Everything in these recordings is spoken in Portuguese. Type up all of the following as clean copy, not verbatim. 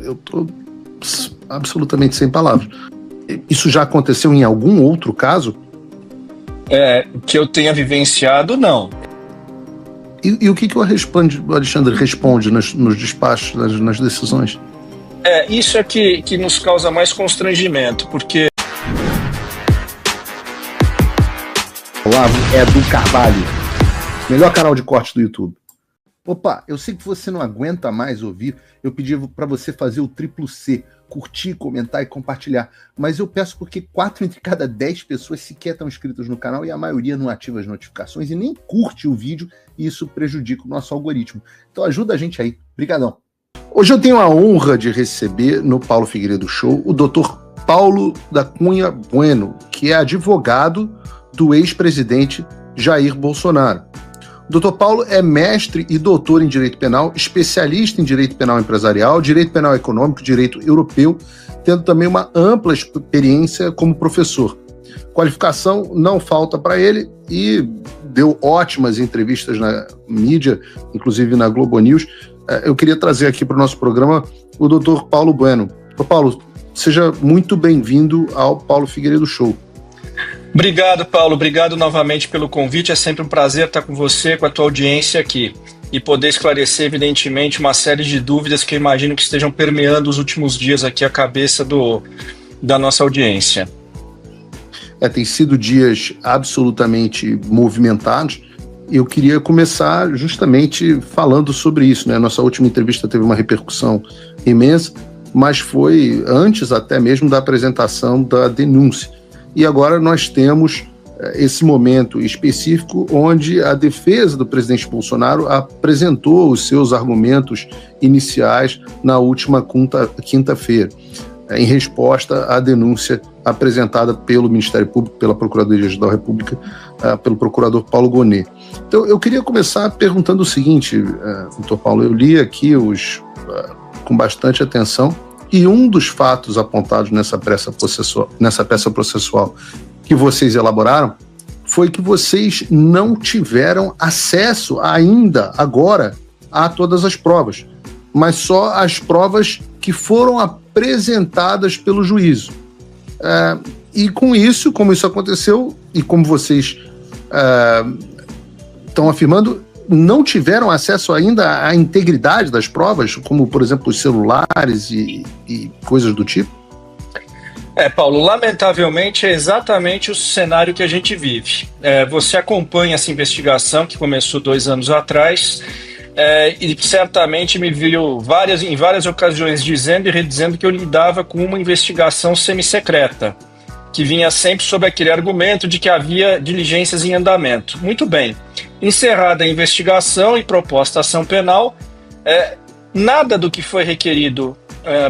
eu estou absolutamente sem palavras. Isso já aconteceu em algum outro caso? Que eu tenha vivenciado, não. E o que o Alexandre responde nos despachos, nas decisões? Isso é que nos causa mais constrangimento, porque... Olavo Edu Carvalho, melhor canal de corte do YouTube. Opa, eu sei que você não aguenta mais ouvir, eu pedi para você fazer o triplo C, curtir, comentar e compartilhar, mas eu peço porque 4 entre cada 10 pessoas sequer estão inscritas no canal e a maioria não ativa as notificações e nem curte o vídeo, e isso prejudica o nosso algoritmo. Então ajuda a gente aí, brigadão. Hoje eu tenho a honra de receber no Paulo Figueiredo Show o Dr. Paulo da Cunha Bueno, que é advogado do ex-presidente Jair Bolsonaro. O Dr. Paulo é mestre e doutor em Direito Penal, especialista em Direito Penal Empresarial, Direito Penal Econômico, Direito Europeu, tendo também uma ampla experiência como professor. Qualificação não falta para ele e deu ótimas entrevistas na mídia, inclusive na Globo News. Eu queria trazer aqui para o nosso programa o Dr. Paulo Bueno. Dr. Paulo, seja muito bem-vindo ao Paulo Figueiredo Show. Obrigado, Paulo. Obrigado novamente pelo convite. É sempre um prazer estar com você, com a tua audiência aqui e poder esclarecer, evidentemente, uma série de dúvidas que eu imagino que estejam permeando os últimos dias aqui a cabeça da nossa audiência. Tem sido dias absolutamente movimentados. Eu queria começar justamente falando sobre isso, né? Nossa última entrevista teve uma repercussão imensa, mas foi antes até mesmo da apresentação da denúncia. E agora nós temos esse momento específico onde a defesa do presidente Bolsonaro apresentou os seus argumentos iniciais na última quinta-feira, em resposta à denúncia apresentada pelo Ministério Público, pela Procuradoria-Geral da República, pelo procurador Paulo Gonet. Então, eu queria começar perguntando o seguinte, doutor Paulo, eu li aqui com bastante atenção, e um dos fatos apontados nessa peça processual que vocês elaboraram foi que vocês não tiveram acesso ainda, agora, a todas as provas, mas só as provas que foram apresentadas pelo juízo. E com isso, como isso aconteceu, e como vocês estão afirmando, não tiveram acesso ainda à integridade das provas, como, por exemplo, os celulares e coisas do tipo? Paulo, lamentavelmente é exatamente o cenário que a gente vive. Você acompanha essa investigação que começou 2 anos atrás e certamente me viu em várias ocasiões dizendo e redizendo que eu lidava com uma investigação semissecreta, que vinha sempre sob aquele argumento de que havia diligências em andamento. Muito bem. Encerrada a investigação e proposta a ação penal, nada do que foi requerido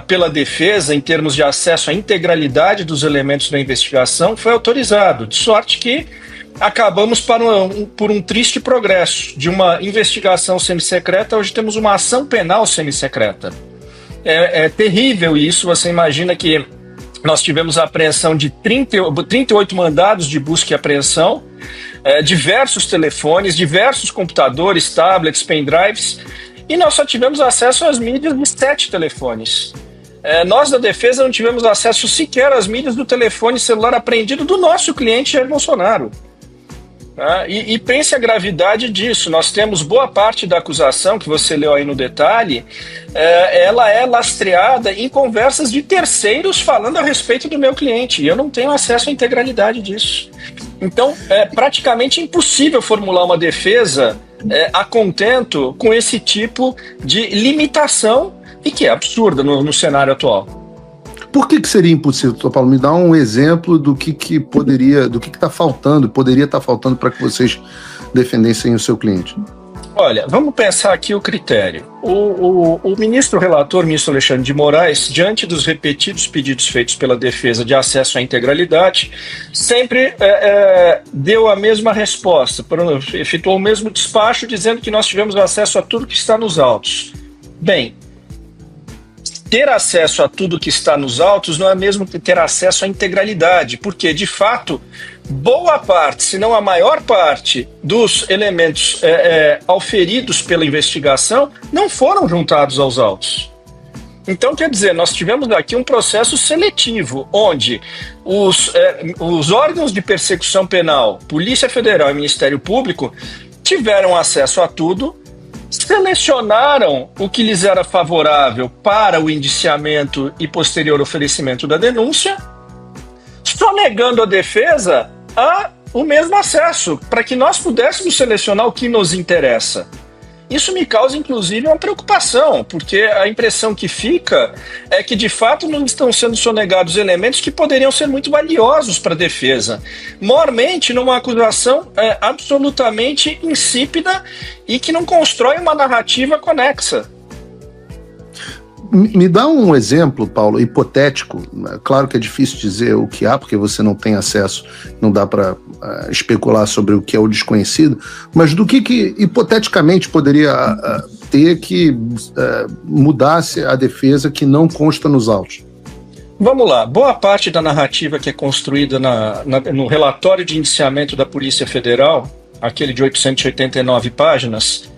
pela defesa em termos de acesso à integralidade dos elementos da investigação foi autorizado, de sorte que acabamos por um triste progresso. De uma investigação semissecreta, hoje temos uma ação penal semissecreta. É terrível isso. Você imagina que nós tivemos a apreensão de 38 mandados de busca e apreensão, diversos telefones, diversos computadores, tablets, pendrives, e nós só tivemos acesso às mídias de 7 telefones. Nós da defesa não tivemos acesso sequer às mídias do telefone celular apreendido do nosso cliente Jair Bolsonaro. E pense a gravidade disso. Nós temos boa parte da acusação, que você leu aí no detalhe, ela é lastreada em conversas de terceiros falando a respeito do meu cliente, e eu não tenho acesso à integralidade disso. Então, é praticamente impossível formular uma defesa a contento com esse tipo de limitação, e que é absurda no cenário atual. Por que seria impossível, doutor Paulo? Me dá um exemplo do que está faltando, poderia estar faltando para que vocês defendessem o seu cliente. Olha, vamos pensar aqui o critério. O ministro relator, ministro Alexandre de Moraes, diante dos repetidos pedidos feitos pela defesa de acesso à integralidade, sempre deu a mesma resposta, efetuou o mesmo despacho dizendo que nós tivemos acesso a tudo que está nos autos. Bem, ter acesso a tudo que está nos autos não é mesmo que ter acesso à integralidade, porque, de fato, boa parte, se não a maior parte, dos elementos auferidos pela investigação não foram juntados aos autos. Então, quer dizer, nós tivemos aqui um processo seletivo, onde os órgãos de persecução penal, Polícia Federal e Ministério Público, tiveram acesso a tudo, selecionaram o que lhes era favorável para o indiciamento e posterior oferecimento da denúncia, sonegando a defesa o mesmo acesso, para que nós pudéssemos selecionar o que nos interessa. Isso me causa, inclusive, uma preocupação, porque a impressão que fica é que, de fato, não estão sendo sonegados elementos que poderiam ser muito valiosos para a defesa, mormente numa acusação absolutamente insípida e que não constrói uma narrativa conexa. Me dá um exemplo, Paulo, hipotético. Claro que é difícil dizer o que há, porque você não tem acesso, não dá para especular sobre o que é o desconhecido, mas do que hipoteticamente poderia ter que mudasse a defesa que não consta nos autos? Vamos lá. Boa parte da narrativa que é construída no relatório de indiciamento da Polícia Federal, aquele de 889 páginas,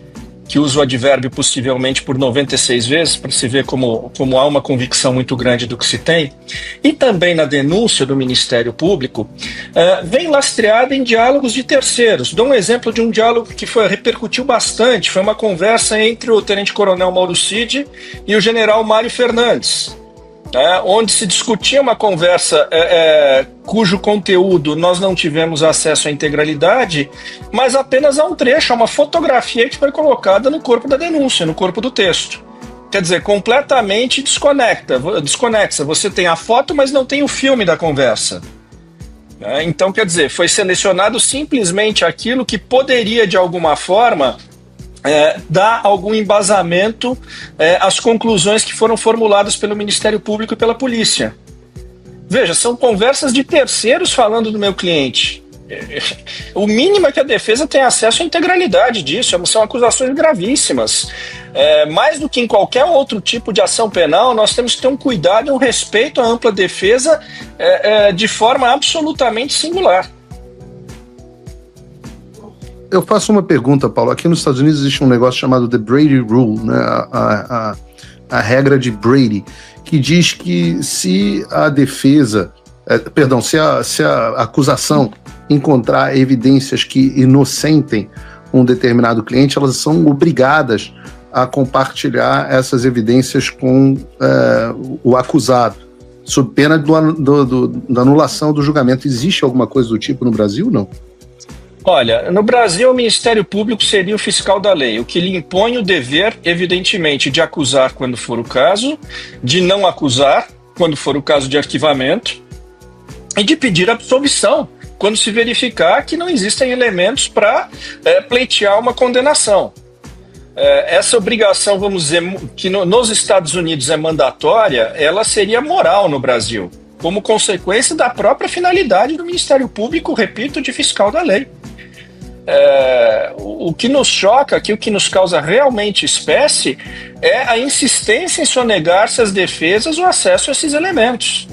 que usa o advérbio possivelmente por 96 vezes, para se ver como há uma convicção muito grande do que se tem, e também na denúncia do Ministério Público, vem lastreada em diálogos de terceiros. Dou um exemplo de um diálogo que repercutiu bastante, foi uma conversa entre o tenente-coronel Mauro Cid e o general Mário Fernandes, onde se discutia uma conversa cujo conteúdo nós não tivemos acesso à integralidade, mas apenas a um trecho, a uma fotografia que foi colocada no corpo da denúncia, no corpo do texto. Quer dizer, completamente desconexa. Você tem a foto, mas não tem o filme da conversa. Então, quer dizer, foi selecionado simplesmente aquilo que poderia, de alguma forma, dar algum embasamento às conclusões que foram formuladas pelo Ministério Público e pela polícia. Veja, são conversas de terceiros falando do meu cliente. O mínimo é que a defesa tenha acesso à integralidade disso, são acusações gravíssimas. Mais do que em qualquer outro tipo de ação penal, nós temos que ter um cuidado e um respeito à ampla defesa de forma absolutamente singular. Eu faço uma pergunta, Paulo. Aqui nos Estados Unidos existe um negócio chamado The Brady Rule, né? A regra de Brady, que diz que se a defesa, se a acusação encontrar evidências que inocentem um determinado cliente, elas são obrigadas a compartilhar essas evidências com o acusado, sob pena da anulação do julgamento. Existe alguma coisa do tipo no Brasil, não? Olha, no Brasil o Ministério Público seria o fiscal da lei, o que lhe impõe o dever, evidentemente, de acusar quando for o caso, de não acusar quando for o caso de arquivamento e de pedir absolvição quando se verificar que não existem elementos para pleitear uma condenação. Essa obrigação, vamos dizer, que nos Estados Unidos é mandatória, ela seria moral no Brasil, como consequência da própria finalidade do Ministério Público, repito, de fiscal da lei. O que nos choca aqui, o que nos causa realmente espécie, é a insistência em sonegar-se às defesas o acesso a esses elementos.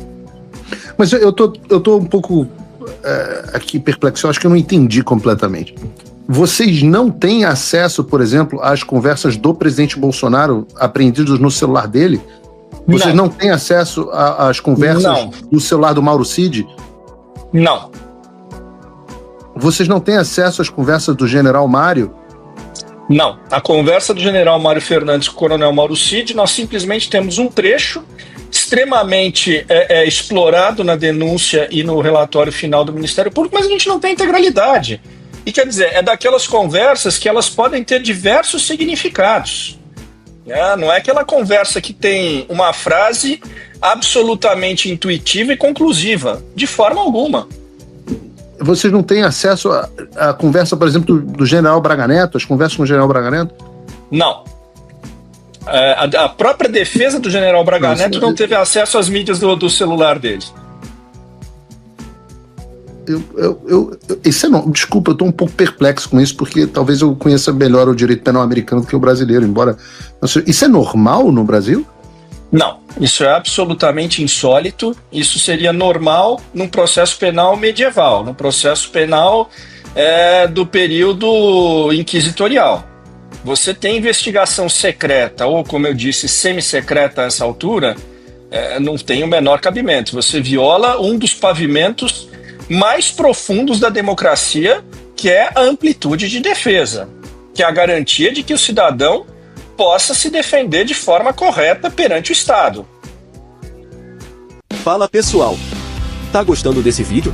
Mas eu tô um pouco aqui perplexo, eu acho que eu não entendi completamente. Vocês não têm acesso, por exemplo, às conversas do presidente Bolsonaro apreendidas no celular dele? Vocês não têm acesso às conversas do celular do Mauro Cid? Não. Vocês não têm acesso às conversas do general Mário? Não. A conversa do general Mário Fernandes com o coronel Mauro Cid, nós simplesmente temos um trecho extremamente explorado na denúncia e no relatório final do Ministério Público, mas a gente não tem integralidade. E quer dizer, é daquelas conversas que elas podem ter diversos significados. Não é aquela conversa que tem uma frase absolutamente intuitiva e conclusiva, de forma alguma. Vocês não têm acesso à conversa, por exemplo, do general Braga Neto, as conversas com o general Braga Neto? Não. A própria defesa do general Braga Neto não teve acesso às mídias do celular dele. Desculpa, eu estou um pouco perplexo com isso, porque talvez eu conheça melhor o direito penal americano do que o brasileiro, embora... Isso é normal no Brasil? Não, isso é absolutamente insólito. Isso seria normal num processo penal medieval, num processo penal do período inquisitorial. Você tem investigação secreta, ou como eu disse, semi-secreta a essa altura, não tem o menor cabimento. Você viola um dos pavimentos mais profundos da democracia, que é a amplitude de defesa, que é a garantia de que o cidadão possa se defender de forma correta perante o Estado. Fala pessoal, tá gostando desse vídeo?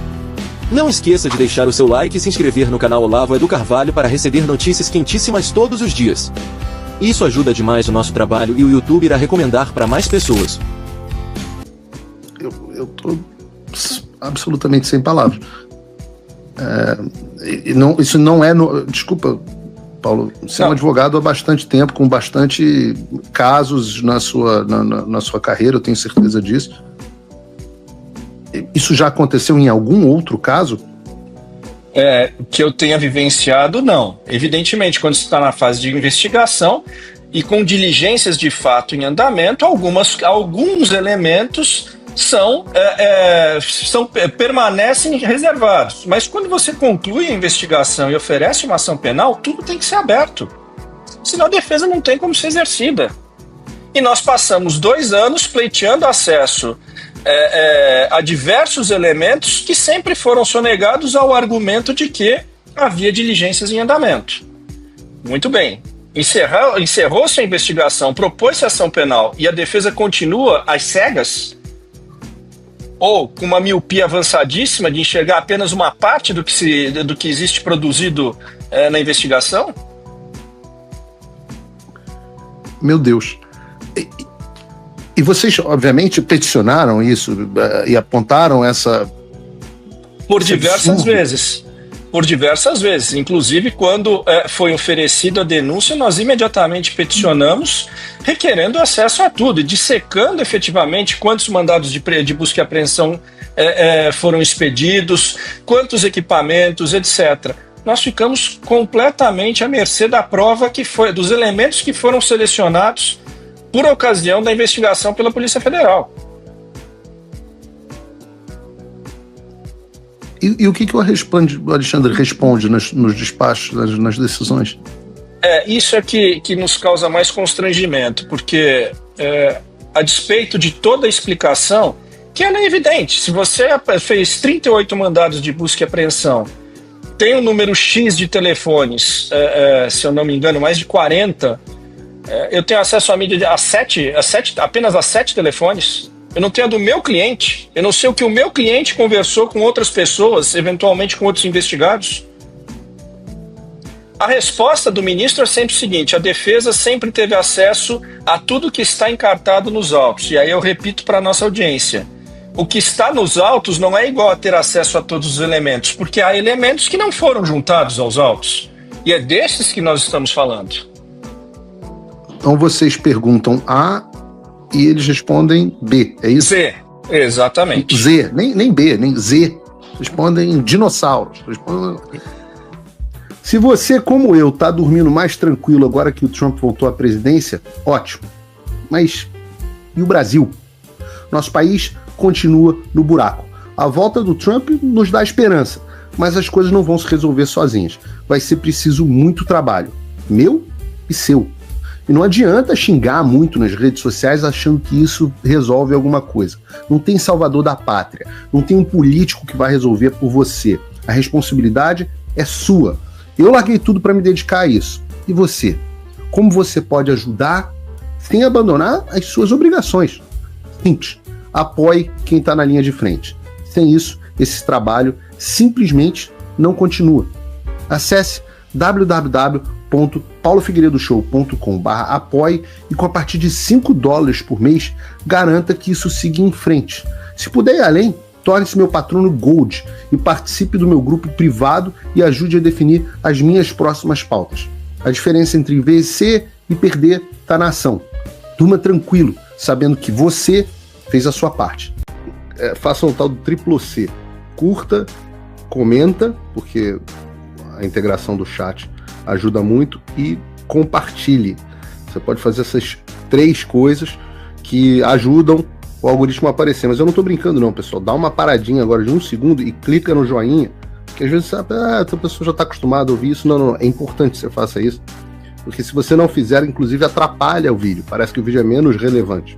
Não esqueça de deixar o seu like e se inscrever no canal Olavo Edu Carvalho para receber notícias quentíssimas todos os dias. Isso ajuda demais o nosso trabalho e o YouTube irá recomendar para mais pessoas. Eu tô absolutamente sem palavras. Isso não é... Desculpa, Paulo, você é um advogado há bastante tempo, com bastante casos na sua carreira, eu tenho certeza disso. Isso já aconteceu em algum outro caso? Que eu tenha vivenciado, não. Evidentemente, quando você está na fase de investigação e com diligências de fato em andamento, alguns elementos permanecem reservados. Mas quando você conclui a investigação e oferece uma ação penal, tudo tem que ser aberto. Senão a defesa não tem como ser exercida. E nós passamos 2 anos pleiteando acesso a diversos elementos que sempre foram sonegados ao argumento de que havia diligências em andamento. Muito bem. Encerrou-se a investigação, propôs-se a ação penal e a defesa continua às cegas? Ou com uma miopia avançadíssima de enxergar apenas uma parte do que existe produzido na investigação? Meu Deus. E vocês, obviamente, peticionaram isso e apontaram essa... Por diversas vezes. Por diversas vezes. Inclusive, quando foi oferecida a denúncia, nós imediatamente peticionamos, requerendo acesso a tudo e dissecando efetivamente quantos mandados de busca e apreensão foram expedidos, quantos equipamentos, etc. Nós ficamos completamente à mercê da prova dos elementos que foram selecionados por ocasião da investigação pela Polícia Federal. E o que o Alexandre responde nos despachos, nas decisões? Isso é que nos causa mais constrangimento, porque a despeito de toda a explicação, que ela é evidente, se você fez 38 mandados de busca e apreensão, tem um número X de telefones, se eu não me engano, mais de 40, eu tenho acesso à mídia apenas a 7 telefones. Eu não tenho a do meu cliente. Eu não sei o que o meu cliente conversou com outras pessoas, eventualmente com outros investigados. A resposta do ministro é sempre o seguinte: a defesa sempre teve acesso a tudo que está encartado nos autos. E aí eu repito para a nossa audiência: o que está nos autos não é igual a ter acesso a todos os elementos, porque há elementos que não foram juntados aos autos. E é desses que nós estamos falando. Então vocês perguntam A e eles respondem B, é isso? Z, exatamente. Z, nem B, nem Z. Respondem dinossauros. Se você, como eu, tá dormindo mais tranquilo agora que o Trump voltou à presidência, ótimo. Mas e o Brasil? Nosso país continua no buraco. A volta do Trump nos dá esperança, mas as coisas não vão se resolver sozinhas. Vai ser preciso muito trabalho, meu e seu. E não adianta xingar muito nas redes sociais achando que isso resolve alguma coisa. Não tem salvador da pátria. Não tem um político que vai resolver por você. A responsabilidade é sua. Eu larguei tudo para me dedicar a isso. E você? Como você pode ajudar sem abandonar as suas obrigações? Simples. Apoie quem está na linha de frente. Sem isso, esse trabalho simplesmente não continua. Acesse www.paulofigueiredoshow.com/apoie e com a partir de $5 por mês, garanta que isso siga em frente. Se puder ir além, torne-se meu patrono Gold e participe do meu grupo privado e ajude a definir as minhas próximas pautas. A diferença entre vencer e perder está na ação. Durma tranquilo, sabendo que você fez a sua parte. Faça o tal do triplo C. Curta, comenta, porque a integração do chat ajuda muito, e compartilhe. Você pode fazer essas 3 coisas que ajudam o algoritmo a aparecer. Mas eu não estou brincando não, pessoal. Dá uma paradinha agora de 1 segundo e clica no joinha, que às vezes a pessoa já está acostumada a ouvir isso. Não, é importante que você faça isso, Porque se você não fizer, inclusive atrapalha o vídeo. Parece que o vídeo é menos relevante.